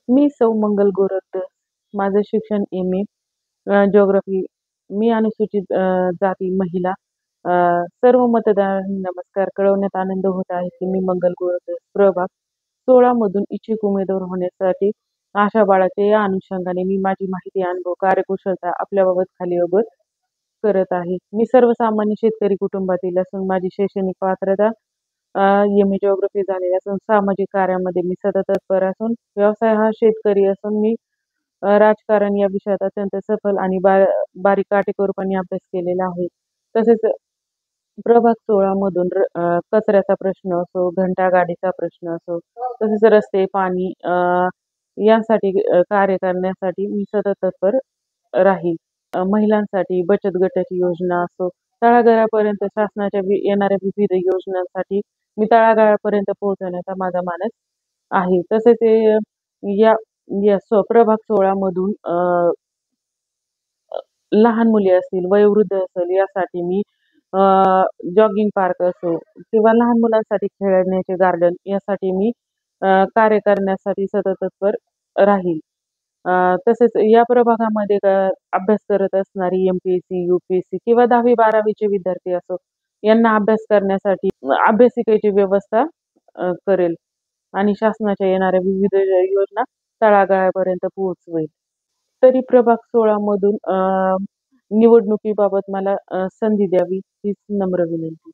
मी सौ मंगल गोरखकर. माझं शिक्षण एम.ए. जिओग्राफी. मी अनुसूचित जाती महिला. अ, सर्व मतदारांना नमस्कार. कळवण्यात आनंद होत आहे की मी मंगल गोरखकर प्रभाग 16 मधून इच्छुक उमेदवार होण्यासाठी आशा बाळगते. या अनुषंगाने मी माझी माहिती, अनुभव, कार्यकुशलता आपल्याबाबत खाली अवगत करत आहे. मी सर्वसामान्य शेतकरी कुटुंबातील असून माझी शैक्षणिक पात्रता एम.ए. जिओग्राफी झालेली असून सामाजिक कार्यामध्ये मी सतत तत्पर असून व्यवसाय हा शेतकरी असून मी राजकारण या विषयात अत्यंत सफल आणि बारीक काटेकोरपणे अभ्यास केलेला आहे. तसेच प्रभाग 16 मधून कचऱ्याचा प्रश्न असो, घंटागाडीचा प्रश्न असो, तसेच रस्ते, पाणी यासाठी कार्य करण्यासाठी मी सतत तत्पर राहील. महिलांसाठी बचत गटाची योजना असो, तळागाळापर्यंत शासनाच्या येणाऱ्या विविध योजनांसाठी मी तळागाळापर्यंत पोहोचवण्याचा माझा मानस आहे. तसेच या या प्रभाग 16 मधून लहान मुले असतील, वयोवृद्ध असेल यासाठी मी जॉगिंग पार्क असो किंवा लहान मुलांसाठी खेळण्याचे गार्डन यासाठी मी कार्य करण्यासाठी सतत तत्पर राहील. तसेच या प्रभागामध्ये अभ्यास करत असणारी एम-पी-एस-सी, यू-पी-एस-सी किंवा 10वी-12वीचे विद्यार्थी असो, यांना अभ्यास करण्यासाठी अभ्यासिकेची व्यवस्था करेल आणि शासनाच्या येणाऱ्या विविध योजना तळागाळापर्यंत पोहोचवेल. तरी प्रभाग 16 मधून निवडणुकीबाबत मला संधी द्यावी हीच नम्र विनंती.